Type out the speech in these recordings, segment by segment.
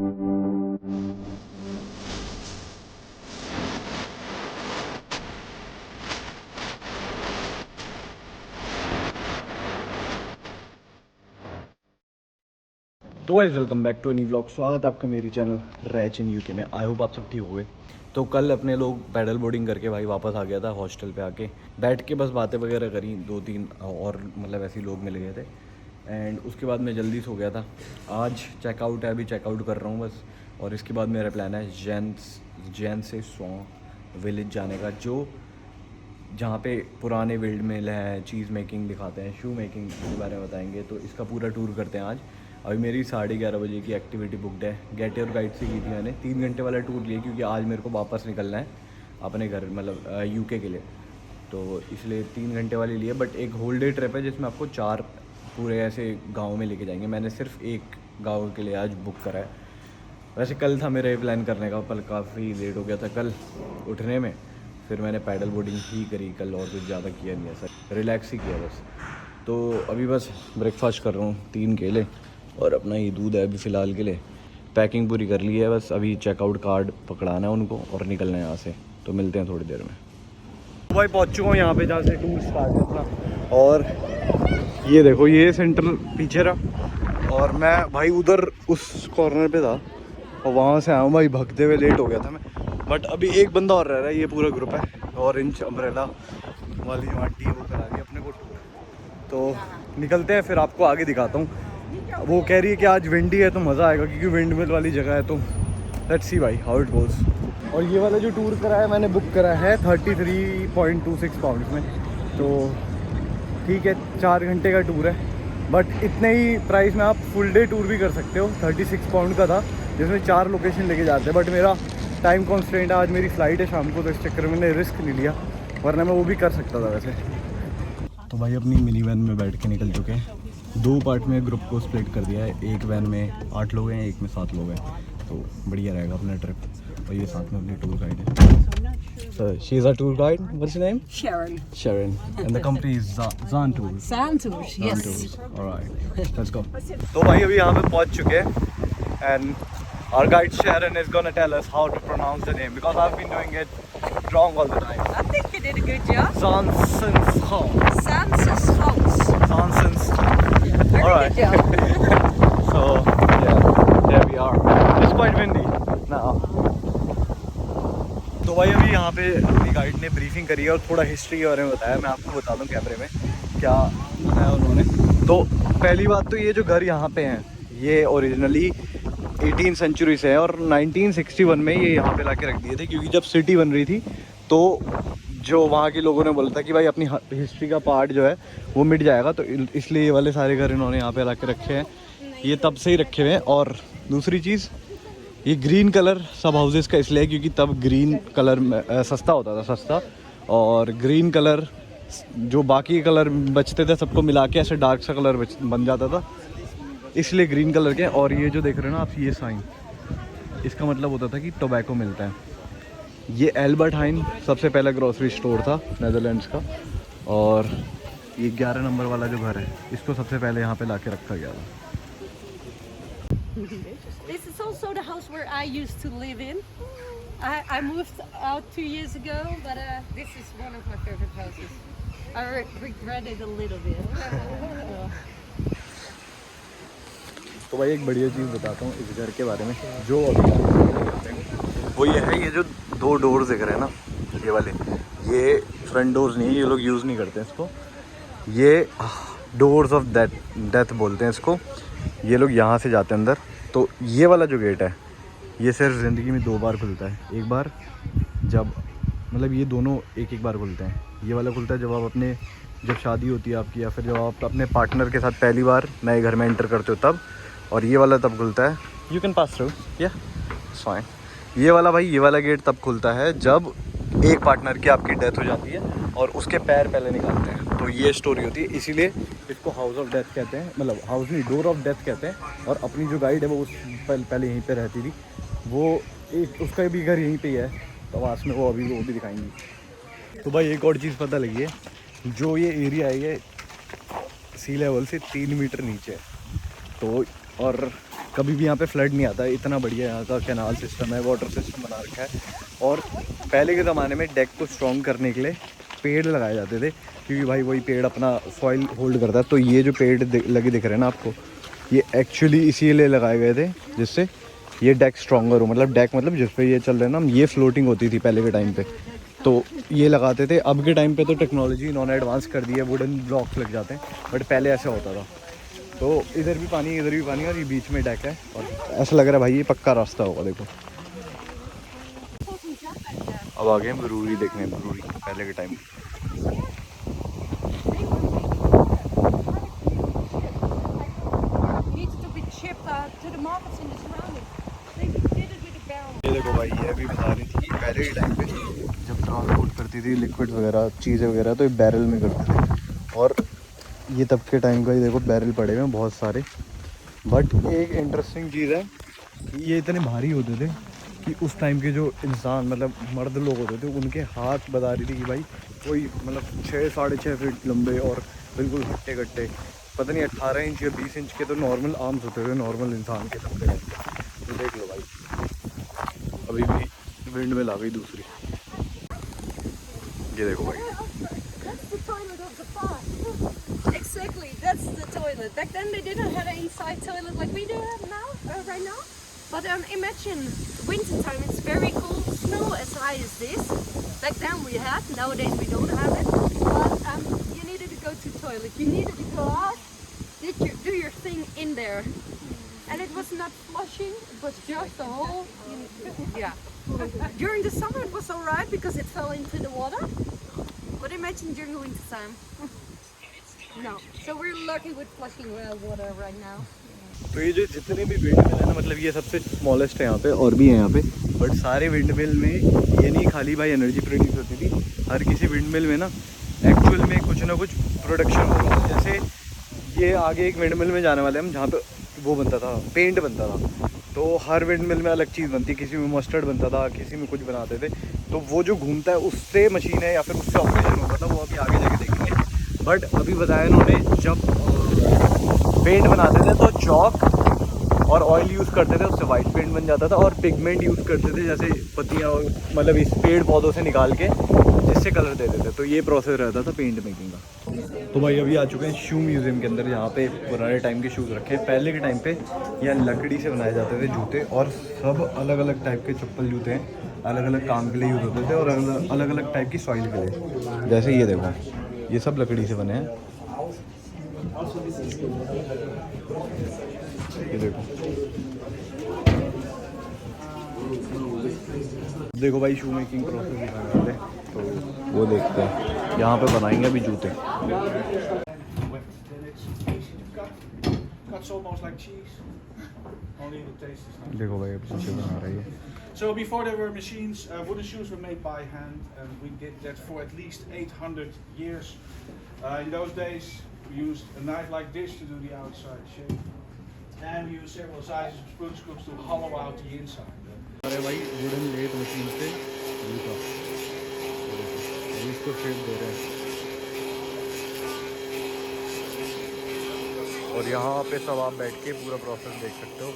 तो guys welcome back to any vlog. स्वागत है आपका मेरी चैनल रैच इन यूके में। आई होप आप सब ठीक हो गए। तो कल अपने लोग पैडल बोर्डिंग करके भाई वापस आ गया था हॉस्टल पे आके बैठ के बस बातें वगैरह करी, 2-3 और मतलब ऐसे ही लोग मिल गए थे एंड उसके बाद मैं जल्दी सो गया था। आज चेकआउट है, अभी चेकआउट कर रहा हूँ बस। और इसके बाद मेरा प्लान है जैन से सॉन्ग विलेज जाने का, जो जहाँ पे पुराने विल्ड मिल है, चीज़ मेकिंग दिखाते हैं, शू मेकिंग के बारे में बताएंगे। तो इसका पूरा टूर करते हैं आज। अभी मेरी 11:30 बजे की एक्टिविटी बुकड है। गेट योर गाइड से की थी मैंने, 3 घंटे वाला टूर लिया क्योंकि आज मेरे को वापस निकलना है अपने घर, मतलब यूके के लिए। तो इसलिए 3 घंटे वाली लिए, बट एक होल डे ट्रिप है जिसमें आपको 4 पूरे ऐसे गाँव में लेके जाएंगे। मैंने सिर्फ एक गाँव के लिए आज बुक करा है। वैसे कल था मेरा ये प्लान करने का, पर काफ़ी लेट हो गया था कल उठने में। फिर मैंने पैडल बोर्डिंग ही करी कल, और कुछ ज़्यादा किया नहीं है सर, रिलैक्स ही किया बस। तो अभी बस ब्रेकफास्ट कर रहा हूँ, 3 केले और अपना ये दूध है अभी फ़िलहाल के लिए। पैकिंग पूरी कर ली है, बस अभी चेकआउट कार्ड पकड़ाना है उनको और निकलना है यहाँ से। तो मिलते हैं थोड़ी देर में। तो भाई पहुँच चुका हूँ यहाँ पे जहाँ से टूर स्टार्ट है अपना। और ये देखो, ये सेंटर पीछे रहा और मैं भाई उधर उस कॉर्नर पे था और वहाँ से आया हूँ भाई भगते हुए। लेट हो गया था मैं, बट अभी एक बंदा और रह रहा है। ये पूरा ग्रुप है, ऑरेंज अम्ब्रेला वाली आंटी वो करा रही है अपने को टूर। तो निकलते हैं, फिर आपको आगे दिखाता हूँ। वो कह रही है कि आज विंडी है तो मज़ा आएगा क्योंकि विंड मिल वाली जगह है। तो लेट्स सी भाई हाउ इट गोज़। और ये वाला जो टूर करा है मैंने, बुक करा है 33.26 पाउंड में। तो ठीक है, 4 घंटे का टूर है, बट इतने ही प्राइस में आप फुल डे टूर भी कर सकते हो। 36 पाउंड का था जिसमें 4 लोकेशन लेके जाते हैं, बट मेरा टाइम कॉन्स्टेंट है, आज मेरी फ़्लाइट है शाम को, तो इस चक्कर में मैंने रिस्क नहीं लिया, वरना मैं वो भी कर सकता था वैसे। तो भाई अपनी मिनी वैन में बैठ के निकल चुके हैं। 2 पार्ट में ग्रुप को स्प्लिट कर दिया है। एक वैन में 8 लोग हैं, एक में 7 लोग हैं, तो बढ़िया रहेगा अपना ट्रिप। और ये साथ में अपनी टूर गाइड है। So she's our tour guide. What's your name? Sharon. Sharon. And the company is Zan Tours. Zan Tours, yes. Tours. All right. Let's go. तो भाई अभी यहाँ पे पहुँच चुके हैं and our guide Sharon is gonna tell us how to pronounce the name because I've been doing it wrong all the time. I think you did a good job. Zansens. Sansa's house. Zansens. Very All right. good job. So yeah, there we are. It's quite windy now. तो भाई अभी यहाँ पे अपनी guide ने briefing करी है और थोड़ा हिस्ट्री के बारे में बताया। मैं आपको बता दूँ कैमरे में क्या बताया उन्होंने। तो पहली बात तो ये जो घर यहाँ पे हैं ये ओरिजिनली 18th सेंचुरी से है और 1961 में ये यहाँ पे लाके रख दिए थे क्योंकि जब सिटी बन रही थी तो जो वहाँ के लोगों ने बोला था कि भाई अपनी हिस्ट्री का पार्ट जो है वो मिट जाएगा, तो इसलिए ये वाले सारे घर इन्होंने यहाँ पे ला के रखे हैं। ये तब से ही रखे हुए हैं। और दूसरी चीज़, ये ग्रीन कलर सब हाउसेस का इसलिए क्योंकि तब ग्रीन कलर सस्ता होता था, सस्ता। और ग्रीन कलर जो बाकी कलर बचते थे सबको मिला के ऐसे डार्क सा कलर बन जाता था, इसलिए ग्रीन कलर के। और ये जो देख रहे हो ना आप, ये साइन, इसका मतलब होता था कि टोबैको मिलता है। ये एल्बर्ट हाइन सबसे पहला ग्रोसरी स्टोर था नेदरलैंड्स का। और ये 11 नंबर वाला जो घर है इसको सबसे पहले यहाँ पे ला के रखा गया था। This is also the house where I used to live in. I moved out 2 years ago, but this is one of my favorite houses. I regret it a little bit. तो भाई एक बढ़िया चीज़ बताता हूँ इस घर के बारे में जो अभी करते हैं, वो ये है, ये जो 2 डोर्स दिख रहे हैं ना ये वाले, ये फ्रंट डोर्स नहीं है, ये लोग यूज़ नहीं करते हैं इसको। ये डोर्स ऑफ डेथ बोलते हैं इसको। ये लोग यहाँ से जाते हैं अंदर। तो ये वाला जो गेट है ये सिर्फ ज़िंदगी में 2 बार खुलता है। एक बार जब मतलब ये दोनों एक बार खुलते हैं। ये वाला खुलता है जब शादी होती है आपकी, या फिर जब आप अपने पार्टनर के साथ पहली बार नए घर में एंटर करते हो तब। और ये वाला तब खुलता है, यू कैन पास थ्रू, या फाइन। ये वाला भाई, ये वाला गेट तब खुलता है जब एक पार्टनर की आपकी डेथ हो जाती है और उसके पैर पहले निकालते हैं। तो ये स्टोरी होती है, इसीलिए इसको हाउस ऑफ डेथ कहते हैं, मतलब हाउस नहीं, डोर ऑफ डेथ कहते हैं। और अपनी जो गाइड है वो पहले यहीं पे रहती थी, वो उसका भी घर यहीं पे ही है तवास में, वो भी दिखाएंगी। तो भाई एक और चीज़ पता लगी है, जो ये एरिया है ये सी लेवल से 3 मीटर नीचे है। तो और कभी भी यहाँ पे फ्लड नहीं आता, इतना बढ़िया यहाँ का कैनाल सिस्टम है, वाटर सिस्टम बना रखा है। और पहले के ज़माने में डेक को स्ट्रॉन्ग करने के लिए पेड़ लगाए जाते थे, क्योंकि भाई वही पेड़ अपना सॉइल होल्ड करता है। तो ये जो पेड़ लगे दिख रहे हैं ना आपको, ये एक्चुअली इसीलिए लगाए गए थे जिससे ये डेक स्ट्रॉन्गर हो। मतलब डेक मतलब जिस पे ये चल रहे हैं ना, ये फ्लोटिंग होती थी पहले के टाइम पे, तो ये लगाते थे। अब के टाइम पे तो टेक्नोलॉजी इन्होंने एडवांस कर दी है, वुडन ब्लॉक्स लग जाते हैं, बट पहले ऐसा होता था। तो इधर भी पानी, इधर भी पानी, और ये बीच में डेक है। और ऐसा लग रहा है भाई ये पक्का रास्ता होगा। देखो अब आ गए ब्रूरी देखने, ब्रूरी पहले के टाइम। ये देखो भाई, ये अभी बता रही थी पहले के टाइम पे जब ट्रांसपोर्ट करती थी लिक्विड वगैरह, चीज़ें वगैरह, तो ये बैरल में करते थे। और ये तब के टाइम का ही देखो बैरल पड़े हुए हैं बहुत सारे। बट एक इंटरेस्टिंग चीज़ है कि ये इतने भारी होते थे कि उस टाइम के जो इंसान मतलब मर्द लोग होते थे, उनके हाथ बता रही थी कि भाई कोई मतलब 6-6.5 फीट लंबे और बिल्कुल हट्टे कट्टे, पता नहीं 18 इंच या 20 इंच के तो नॉर्मल आर्म्स होते थे नॉर्मल इंसान के तब के टाइम पे। तो देख लो भाई, अभी भी विंड मिल आ गई दूसरी। ये देखो भाई, Exactly, that's the toilet. Back then they didn't have an inside toilet like we do have now, right now. But imagine wintertime, it's very cold, snow as high as this. Back then we had, nowadays we don't have it. But you needed to go to toilet, you needed to go out, do your thing in there. And it was not flushing, it was just a hole. Yeah. During the summer it was alright because it fell into the water. But imagine during the winter time. No. So we're lucky with flushing water right now. तो ये जो जितने भी wind mill है ना, मतलब ये सबसे स्मॉलेस्ट है यहाँ पे, और भी है यहाँ पे, बट सारे विंड मिल में ये नहीं खाली भाई एनर्जी प्रोड्यूस होती थी, हर किसी विंड मिल में ना एक्चुअल में कुछ ना कुछ प्रोडक्शन होगा। जैसे ये आगे एक विंड मिल में जाने वाले हम, जहाँ पे वो बनता था, पेंट बनता था। तो हर विंड मिल में अलग चीज़ बनती, किसी में मस्टर्ड बनता था, किसी में कुछ बनाते थे। तो वो जो घूमता है उससे मशीन है या फिर उससे ऑपरेशन होता था, वो अभी आगे जाके देखेंगे। बट अभी बताया इन्होंने, जब पेंट बनाते थे तो चॉक और ऑयल यूज़ करते थे, उससे वाइट पेंट बन जाता था। और पिगमेंट यूज़ करते थे, जैसे पत्तियाँ मतलब इस पेड़ पौधों से निकाल के जिससे कलर देते थे। तो ये प्रोसेस रहता था पेंट मेकिंग का। तो भाई अभी आ चुके हैं शू म्यूज़ियम के अंदर, यहाँ पे पुराने टाइम के शूज़ रखे हैं। पहले के टाइम पे यहाँ लकड़ी से बनाए जाते थे जूते, और सब अलग अलग टाइप के चप्पल जूते हैं, अलग अलग काम के लिए यूज़ होते थे और अलग अलग टाइप की सॉइल के लिए। जैसे ये देखो, ये सब लकड़ी से बने हैं। ये देखो, देखो भाई शू मेकिंग प्रोसेस दिखाने वाले, तो वो देखते हैं। यहाँ पे बनाएंगे अभी जूते। देखो भाई अब शीशे बना रही है। So before there were machines, wooden shoes were made by hand, and we did that for at least 800 years. In those days, we used a knife like this to do the outside shape, and we used several sizes of spoon screws to hollow out the inside. अरे भाई wooden late machine से जूता, इसको shape दे रहे हैं। और यहाँ पे सब आप बैठ के पूरा प्रोसेस देख सकते हो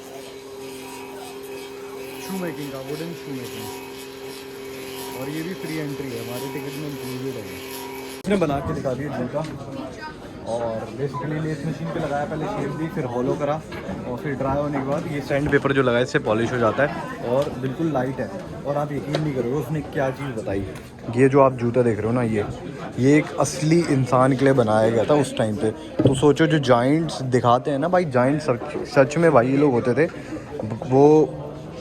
शू मेकिंग का, वुडन शू मेकिंग। और ये भी फ्री एंट्री है, हमारे टिकट में इंक्लूडेड है। इसने बना के दिखा दिया जूता, और बेसिकली लेस मशीन पे लगाया, पहले शेप दी, फिर हॉलो करा, और फिर ड्राई होने के बाद ये सैंड पेपर जो लगाया इससे पॉलिश हो जाता है और बिल्कुल लाइट है। और आप यकीन नहीं करोगे उसने क्या चीज़ बताई। ये जो आप जूता देख रहे हो ना, ये एक असली इंसान के लिए बनाया गया था उस टाइम पे। तो सोचो जो जाइंट्स दिखाते हैं ना भाई, जाइंट सच में भाई ये लोग होते थे। वो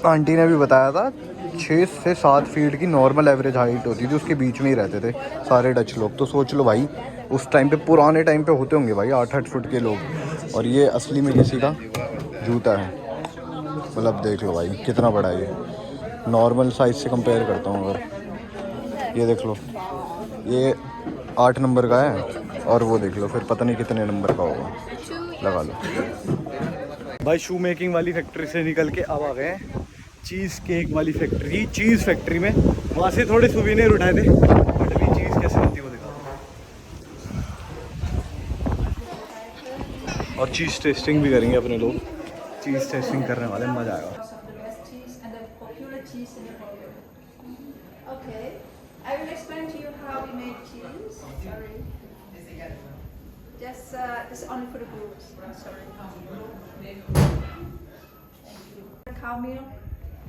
आंटी ने भी बताया था 6 से 7 फीट की नॉर्मल एवरेज हाइट होती थी, उसके बीच में ही रहते थे सारे डच लोग। तो सोच लो भाई उस टाइम पे, पुराने टाइम पे होते होंगे भाई 8-8 फुट के लोग। और ये असली में किसी का जूता है, मतलब देख लो भाई कितना बड़ा है ये। नॉर्मल साइज़ से कंपेयर करता हूँ अगर, ये देख लो ये 8 नंबर का है, और वो देख लो फिर पता नहीं कितने नंबर का होगा, लगा लो। भाई शू मेकिंग वाली फैक्ट्री से निकल के अब आ गए हैं चीज़ केक वाली फैक्ट्री, चीज़ फैक्ट्री में। वहाँ से थोड़े सुवीनियर उठाए थे, बट अभी चीज़ कैसे बनती है वो दिखा। और चीज़ टेस्टिंग भी करेंगे अपने लोग। चीज़ टेस्टिंग करने वाले, मज़ा आएगा। Of the best cheese and the popular cheese in the world. Okay, I will explain to you how we make cheese. Sorry. Just this is only for the groups. I'm sorry. Cow milk,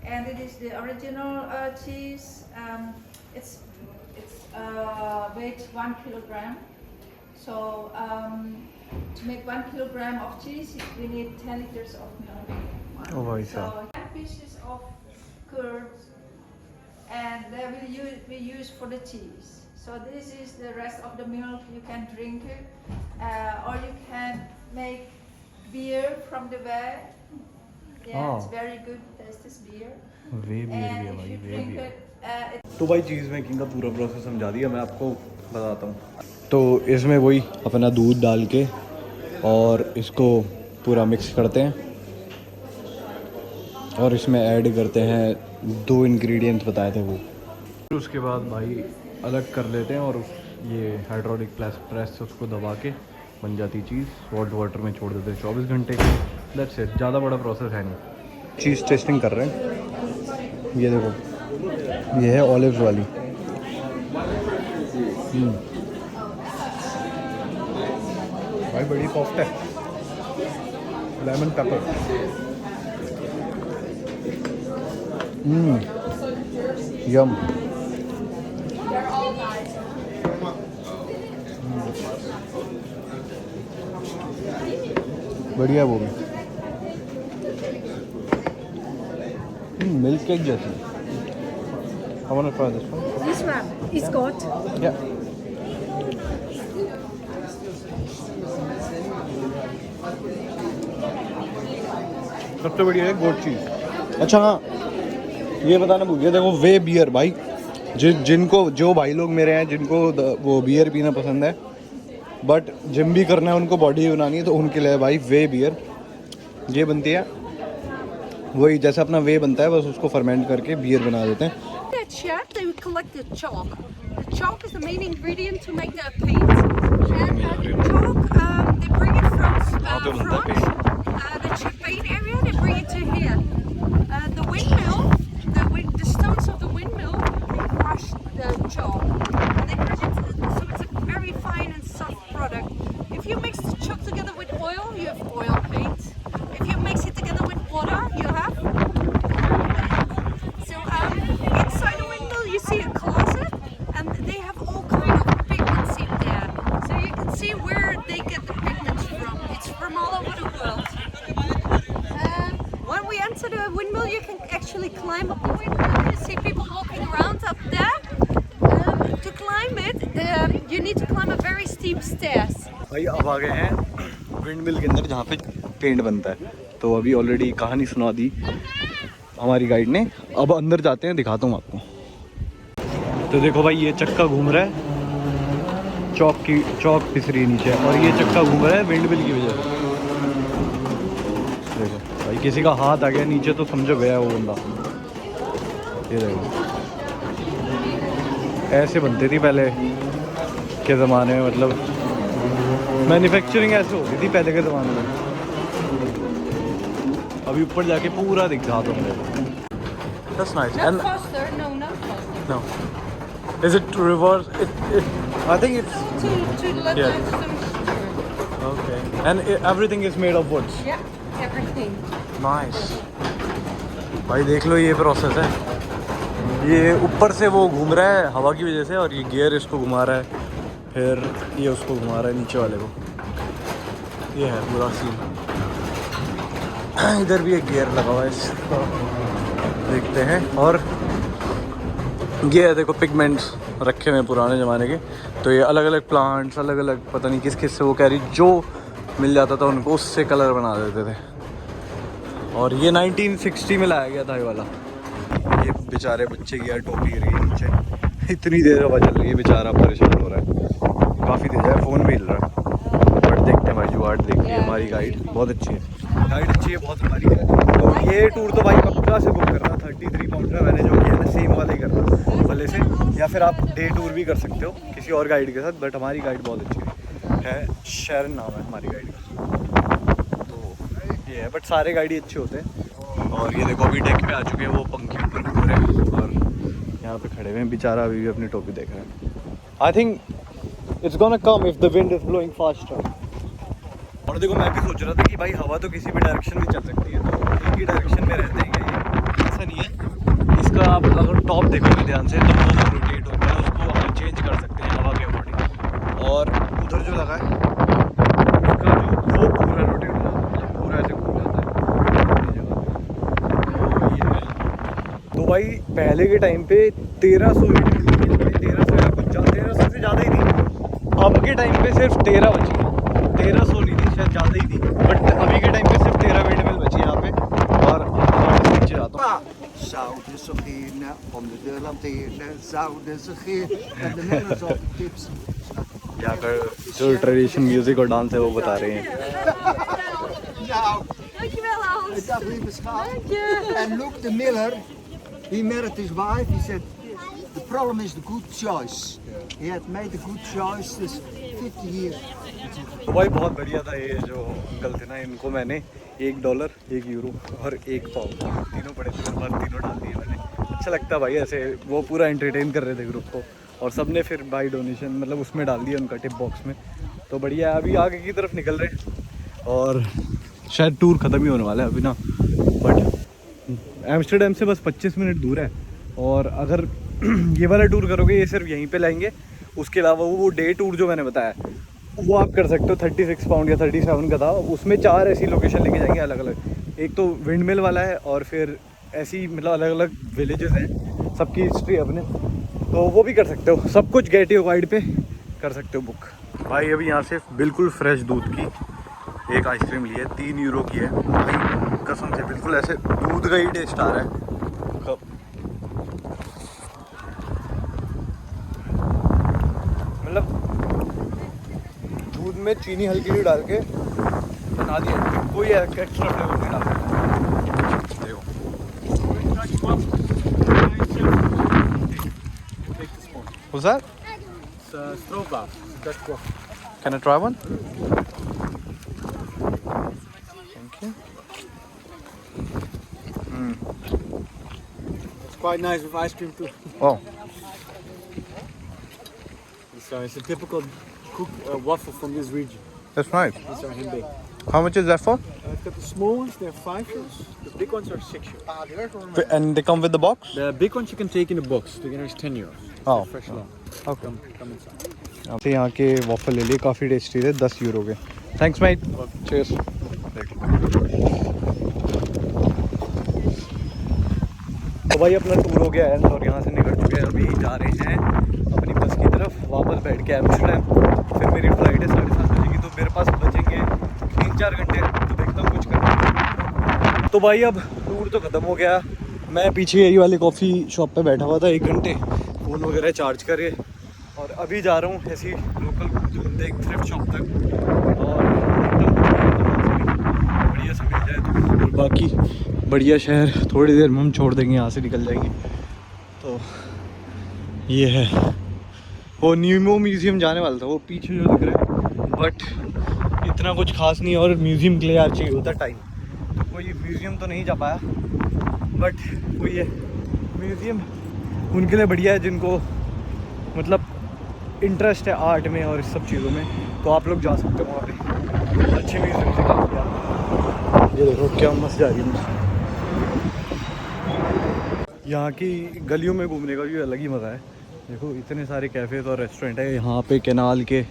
and it is the original cheese. It's weight 1 kilogram. So to make 1 kilogram of cheese, we need 10 liters of milk. Oh, भाई So साहब। 10 pieces of curd, and that we use for the cheese. So this is the rest of the milk. You can drink it, or you can make beer from the bag. Yeah, it's very good. Taste this beer. वे beer भी है And if भाई, you वे drink beer. it, तो भाई चीज़ making का पूरा process समझा दिया, मैं आपको बताता हूँ। तो इसमें वही अपना दूध डाल के और इसको पूरा मिक्स करते हैं और इसमें ऐड करते हैं 2 इंग्रेडिएंट्स बताए थे वो। उसके बाद भाई अलग कर लेते हैं और ये हाइड्रोलिक प्रेस से उसको दबा के बन जाती चीज़। सॉल्ट वाटर में छोड़ देते हैं 24 घंटे। दैट्स इट, ज़्यादा बड़ा प्रोसेस है नहीं। चीज़ टेस्टिंग कर रहे हैं, ये देखो, ये है ऑलिव्स वाली। भाई बड़ी सॉफ्ट है, लेमन पेपर। यम। बढ़िया वो भी मिल्क केक जैसी। I want to try this one. This one is good. Yeah. सबसे बढ़िया है गोट चीज। अच्छा हाँ, ये बताना भूल गया, देखो वे बियर भाई, जिनको जो भाई लोग मेरे हैं जिनको वो बियर पीना पसंद है बट जिम भी करना है, उनको बॉडी बनानी है, तो उनके लिए भाई वे बियर ये बनती है। वही जैसे अपना वे बनता है, बस उसको फर्मेंट करके बियर बना देते हैं। That chef, they would collect the chalk. The chalk is the main ingredient to make the paint. And the chalk, they bring it from France, the Champagne area, they bring it to here. The windmill, the stones of the windmill, they crush the chalk. And they crush it so it's a very fine and soft product. If you mix the chalk together with oil, you have oil paint. If you mix it together with water, you have inside the windmill you see a closet and they have all kind of pigments in there. So you can see where they get the pigments from. It's from all over the world. When we enter the windmill you can actually climb up the windmill. You see people walking around up there. To climb it, you need to climb a very steep stairs. भाई अब आ गए हैं wind mill के अंदर जहाँ पे paint बनता है। तो अभी ऑलरेडी कहानी सुना दी हमारी गाइड ने, अब अंदर जाते हैं, दिखाता हूँ आपको। तो देखो भाई ये चक्का घूम रहा है, चौक पिस रही है नीचे, और ये चक्का घूम रहा है विंड मिल की वजह से। देखो भाई किसी का हाथ आ गया नीचे तो समझो गया वो बंदा। ये देखो ऐसे बनती थी पहले के ज़माने में, मतलब मैन्युफैक्चरिंग ऐसे होती थी पहले के ज़माने में। अभी ऊपर जाके पूरा दिखा दो मुझे। That's nice. Not faster, no, not faster. No. Is it reverse? I think it's To let Yeah. the stones turn. okay. And everything is made of woods. Yeah, everything. Nice. भाई देख लो ये प्रोसेस है। ये ऊपर से वो घूम रहा है हवा की वजह से, और ये गियर इसको घुमा रहा है, फिर ये उसको घुमा रहा है नीचे वाले को। ये है पूरा सीन। इधर भी एक गियर लगा हुआ है, इसको देखते हैं। और ये है देखो पिगमेंट्स रखे हुए हैं पुराने ज़माने के। तो ये अलग अलग प्लांट्स, अलग अलग पता नहीं किस किस से वो कह रही जो मिल जाता था उनको, उससे कलर बना देते थे। और ये 1960 में लाया गया था ये वाला। ये बेचारे बच्चे की यार टोपी गिर गई नीचे, इतनी देर हवा चल रही है, बेचारा परेशान हो रहा है, काफ़ी देर है, फ़ोन भी हिल रहा है। बट देखते हैं भाई, जो आर्ट देखती है हमारी गाइड बहुत अच्छी है, गाइड अच्छी है बहुत हमारी है। तो ये टूर तो भाई पक्का से बुक करना, 33 पाउंड का मैंने जो किया ना सेम वाला ही करना भले से, या फिर आप डे टूर भी कर सकते हो किसी और गाइड के साथ। बट हमारी गाइड बहुत अच्छी है, शैरन नाम है हमारी गाइड का। तो ये है, बट सारे गाड़ी अच्छे होते हैं। और ये देखो अभी डेक पे आ चुके हैं, वो पंखे ऊपर घूम रहे हैं और यहाँ पे खड़े हुए हैं। बेचारा अभी भी अपनी टोपी देख रहा है। I think it's gonna come if the wind is blowing faster. और देखो मैं भी सोच रहा था कि भाई हवा तो किसी भी डायरेक्शन में चल सकती है, तो एक ही डायरेक्शन में रहते हैं क्या ये? ऐसा नहीं है। इसका आप अगर टॉप देखोगे ध्यान से तो वो रोटेट होता है, उसको हम चेंज कर सकते हैं हवा के अकॉर्डिंग। और उधर जो लगा है उसका जो वो पूरा रोटेट हो जाता है, मतलब पूरा ऐसे घूम जाता है अपनी जगह। तो ये है। तो भाई पहले के टाइम पे 1300 1300 या कुछ 1300 से ज़्यादा ही थी। अब के टाइम पे सिर्फ 13 बची है, 1300 नहीं थी शायद, ज़्यादा ही थी, बट अभी के टाइम पे सिर्फ 13 विंड मिल बची है यहाँ पे। और नीचे जाता हूँ। Zouden ze beginnen om de deur lanteren, zouden ze beginnen en de Nederlanders op de tips. यहाँ पर जो ट्रेडिशन म्यूजिक और डांस है वो बता रहे हैं। Nou, Dankjewel, Hans. dag lieve schat. Dank je. En Luke de Miller, he married his wife, he said, the problem is the good choice. He had made a good choice, this 50 years. तो भाई बहुत बढ़िया था ये जो uncle थे ना, इनको मैंने $1, €1 और £1 तीनों पड़े थे मेरे पास, तीनों डाल दिए मैंने। अच्छा लगता भाई ऐसे, वो पूरा एंटरटेन कर रहे थे ग्रुप को और सबने फिर भाई डोनेशन मतलब उसमें डाल दिया उनका टिप बॉक्स में। तो बढ़िया है। अभी आगे की तरफ निकल रहे हैं और शायद टूर ख़त्म ही होने वाला है अभी ना, बट एम्स्टर्डम से बस 25 मिनट दूर है। और अगर ये वाला टूर करोगे ये सिर्फ यहीं पे लाएंगे, उसके अलावा वो डे टूर जो मैंने बताया वो आप कर सकते हो। 36 पाउंड या 37 का था, उसमें 4 ऐसी लोकेशन लेके जाएंगे अलग अलग। एक तो विंड मिल वाला है और फिर ऐसी मतलब अलग अलग विलेजेस हैं, सबकी हिस्ट्री अपने, तो वो भी कर सकते हो। सब कुछ गेट योर गाइड पे कर सकते हो बुक। भाई अभी यहाँ से बिल्कुल फ्रेश दूध की एक आइसक्रीम ली है, €3 की है भाई, कसम से बिल्कुल ऐसे दूध का ही टेस्ट आ रहा है। मतलब दूध में चीनी हल्की सी डाल के बना दिया, कोई एक्स्ट्रा फ्लेवर नहीं डाला। देखो what's that? It's stroopwafel, Dutch coffee. Can I try one? Thank you. It's quite nice with ice cream too. Oh, It's a typical waffle from this region. that's nice. These are hand baked. How much is that for? I've got the small ones, they're €5. The big ones are €6. And they come with the box? The big ones you can take in the box. The beginner is €10. Oh, Fresh long. okay. Come inside. आपसे यहाँ के waffle ले लिए, काफ़ी tasty थे, €10 के। Thanks mate, cheers. तो भाई अपना टूर हो गया है और यहाँ से निकल चुके हैं, अभी जा रहे हैं अपनी बस की तरफ, वापस बैठ के एम्स्टर्डम। फिर मेरी फ़्लाइट है 7:30 बजे की, तो मेरे पास बचेंगे 3-4 घंटे, तो देखता हूँ कुछ करना। तो भाई अब टूर तो ख़त्म हो गया। मैं पीछे यही वाली कॉफ़ी शॉप पे बैठा हुआ था 1 घंटे, फ़ोन वगैरह चार्ज करे, और अभी जा रहा हूँ ऐसी लोकल ढूंढते एक थ्रिफ्ट शॉप तक, और बढ़िया से मिल जाए तो। और बाकी बढ़िया शहर थोड़ी देर में हम छोड़ देंगे, यहाँ से निकल जाएंगे। तो ये है वो न्यूमो म्यूज़ियम जाने वाला था, वो पीछे जो दिख रहा है, बट इतना कुछ खास नहीं, और म्यूज़ियम के लिए यार चाहिए होता टाइम, तो कोई म्यूज़ियम तो नहीं जा पाया। बट कोई है म्यूज़ियम उनके लिए बढ़िया है जिनको मतलब इंटरेस्ट है आर्ट में और इस सब चीज़ों में, तो आप लोग जा सकते हो वहाँ पे, अच्छे म्यूज़ियम से काफ़ी यार। ये देखो क्या मस्त जा रही है। यहाँ की गलियों में घूमने का भी अलग ही मज़ा है। देखो इतने सारे कैफ़ेज़ और रेस्टोरेंट है यहाँ पे, कैनाल के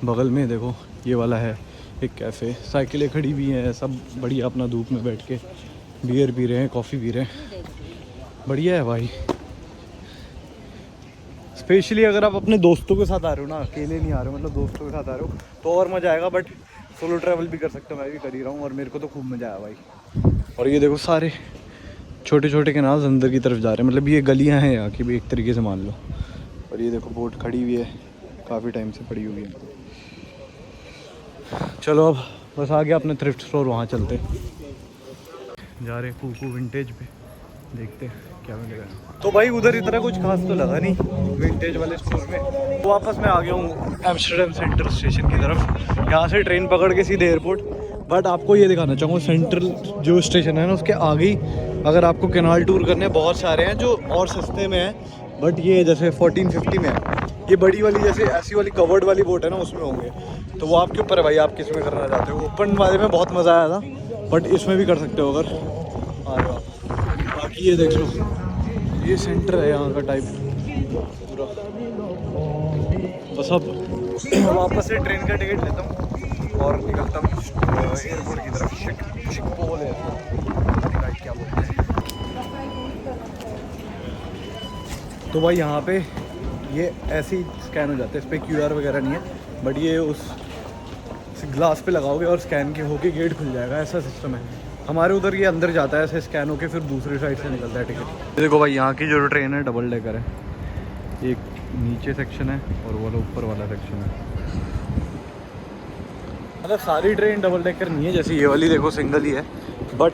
बगल में देखो ये वाला है एक कैफ़े, साइकिलें खड़ी भी हैं, सब बढ़िया अपना धूप में बैठ के बियर पी रहे हैं, कॉफ़ी पी रहे हैं, बढ़िया है भाई। स्पेशली अगर आप अपने दोस्तों के साथ आ रहे हो ना, अकेले नहीं आ रहे हो, मतलब दोस्तों के साथ आ रहे हो तो और मज़ा आएगा। बट सोलो ट्रैवल भी कर सकते हो, मैं भी कर ही रहा हूँ और मेरे को तो खूब मज़ा आया भाई। और ये देखो सारे छोटे छोटे कैनाल्स अंदर की तरफ जा रहे हैं, मतलब ये गलियाँ हैं यहाँ की भी एक तरीके से मान लो। और ये देखो बोट खड़ी हुई है, काफ़ी टाइम से पड़ी हुई है। चलो अब बस आ गया अपने थ्रिफ्ट स्टोर, वहाँ चलते जा रहे कूकू विंटेज पे, देखते हैं क्या मिलेगा। तो भाई उधर इतना कुछ खास तो लगा नहीं विंटेज वाले स्टोर में। तो वापस मैं आ गया हूँ एम्स्टर्डम सेंट्रल स्टेशन की तरफ, यहाँ से ट्रेन पकड़ के सीधे एयरपोर्ट। बट आपको ये दिखाना चाहूँगा सेंट्रल जो स्टेशन है ना उसके आगे ही अगर आपको कैनाल टूर करने बहुत सारे हैं जो और सस्ते में हैं, बट ये जैसे 1450 में है। ये बड़ी वाली जैसे ऐसी वाली कवर्ड वाली बोट है ना उसमें होंगे, तो वो आपके ऊपर है भाई, आप किस में करना चाहते हो। ओपन वाले में बहुत मज़ा आया था, बट इसमें भी कर सकते हो अगर आ रहे हो आप। बाकी ये देख लो, ये सेंटर है यहाँ का टाइप पूरा। बस अब वापस से ट्रेन का टिकट लेता हूँ और निकलता हूँ एयरपोर्ट की तरफ। शिकपोल है क्या बोलते हैं। तो भाई यहाँ पे ये ऐसे ही स्कैन हो जाते हैं, इस पर QR वगैरह नहीं है, बट ये उस ग्लास पे लगाओगे और स्कैन के होके गेट खुल जाएगा, ऐसा सिस्टम है। हमारे उधर ये अंदर जाता है ऐसे स्कैन होके, फिर दूसरी साइड से निकलता है टिकट। देखो भाई यहाँ की जो ट्रेन है डबल डेकर है, एक नीचे सेक्शन है और वो ऊपर वाला सेक्शन है। मतलब सारी ट्रेन डबल डेकर नहीं है, जैसे ये वाली देखो सिंगल ही है, बट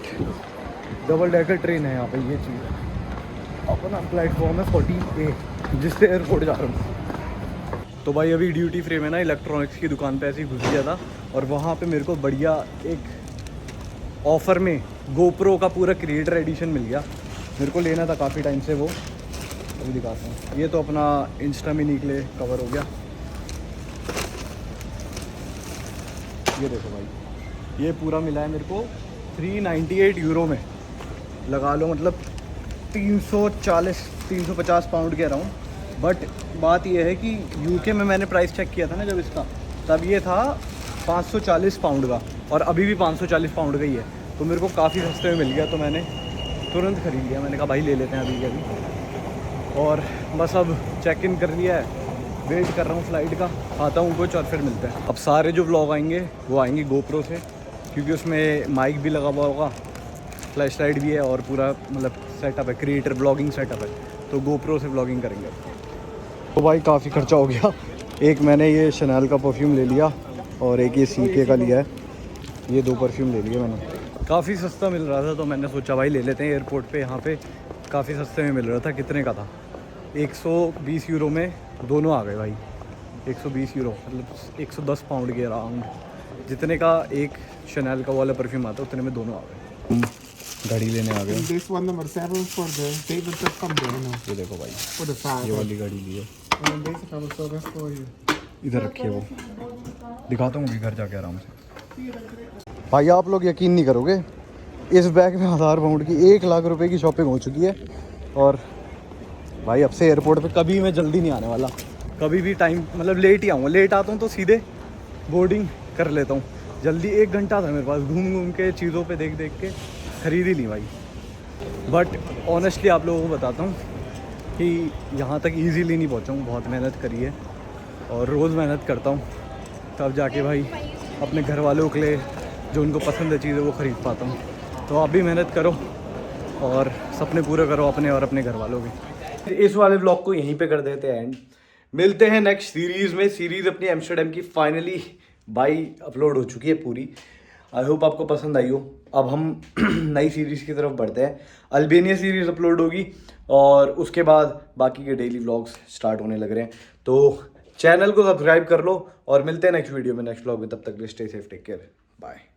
डबल डेकर ट्रेन है यहाँ पे। ये चीज़ अपना प्लेटफॉर्म है 40A जिससे एयरपोर्ट जा रहा हूँ। तो भाई अभी ड्यूटी फ्री में ना इलेक्ट्रॉनिक्स की दुकान पे ऐसे ही घुस गया था और वहाँ पे मेरे को बढ़िया एक ऑफ़र में GoPro का पूरा क्रिएटर एडिशन मिल गया। मेरे को लेना था काफ़ी टाइम से वो, अभी दिखाता हूँ। ये तो अपना इंस्टा मिनी के लिए कवर हो गया। ये देखो भाई, ये पूरा मिला है मेरे को 398 यूरो में, लगा लो मतलब 350 पाउंड के अराउंड। बट बात यह है कि UK में मैंने प्राइस चेक किया था ना जब इसका, तब ये था 540 पाउंड का और अभी भी 540 पाउंड का ही है। तो मेरे को काफ़ी सस्ते में मिल गया, तो मैंने तुरंत ख़रीद लिया। मैंने कहा भाई ले लेते हैं अभी के अभी। और बस अब चेक इन कर लिया है, वेट कर रहा हूँ फ्लाइट का, आता हूँ कुछ और फिर मिलते हैं। अब सारे जो व्लॉग आएंगे वो आएंगे GoPro से, क्योंकि उसमें माइक भी लगा हुआ होगा, फ्लैश लाइट भी है और पूरा मतलब सेटअप है, क्रिएटर ब्लॉगिंग सेटअप है, तो GoPro से ब्लॉगिंग करेंगे। तो भाई काफ़ी खर्चा हो गया। एक मैंने ये शनैल का परफ्यूम ले लिया और एक ये CK का लिया है, ये 2 परफ्यूम ले लिए मैंने। काफ़ी सस्ता मिल रहा था तो मैंने सोचा भाई ले लेते हैं। एयरपोर्ट पे यहाँ पे काफ़ी सस्ते में मिल रहा था। कितने का था? 120 यूरो में दोनों आ गए भाई। 120 यूरो मतलब 110 पाउंड के अराउंड, जितने का एक शनैल का वाला परफ्यूम आता है उतने में दोनों आ गए। गाड़ी लेने आ गए। This one number 7 for the table top thumbnail, you know, ये देखो भाई, for the 5. ये वाली गाड़ी ली है, And this is number 7 for you. इधर रखी है वो, दिखाता हूँ अभी घर जाके आराम से। भाई आप लोग यकीन नहीं करोगे, इस बैग में 1000 पाउंड की 1 लाख रुपए की शॉपिंग हो चुकी है। और भाई अब से एयरपोर्ट पे कभी मैं जल्दी नहीं आने वाला, कभी भी टाइम मतलब लेट ही आऊँगा। लेट आता हूँ तो सीधे बोर्डिंग कर लेता हूँ। जल्दी 1 घंटा था मेरे पास, घूम घूम के चीज़ों पे देख देख के खरीद ही ली भाई। बट ऑनेस्टली आप लोगों को बताता हूँ कि यहाँ तक इजीली नहीं पहुँचा हूँ, बहुत मेहनत करी है और रोज़ मेहनत करता हूँ, तब जाके भाई अपने घर वालों के लिए जो उनको पसंद है चीज़ें वो ख़रीद पाता हूँ। तो आप भी मेहनत करो और सपने पूरे करो अपने और अपने घर वालों के। इस वाले ब्लॉग को यहीं पे कर देते हैं एंड। मिलते हैं नेक्स्ट सीरीज़ में। सीरीज़ अपनी एम्स्टर्डम की फाइनली बाई अपलोड हो चुकी है पूरी। आई होप आपको पसंद आई हो। अब हम नई सीरीज़ की तरफ बढ़ते हैं। अल्बेनिया सीरीज़ अपलोड होगी और उसके बाद बाकी के डेली व्लॉग्स स्टार्ट होने लग रहे हैं। तो चैनल को सब्सक्राइब कर लो और मिलते हैं नेक्स्ट वीडियो में, नेक्स्ट व्लॉग में। तब तक stay safe, take care, bye.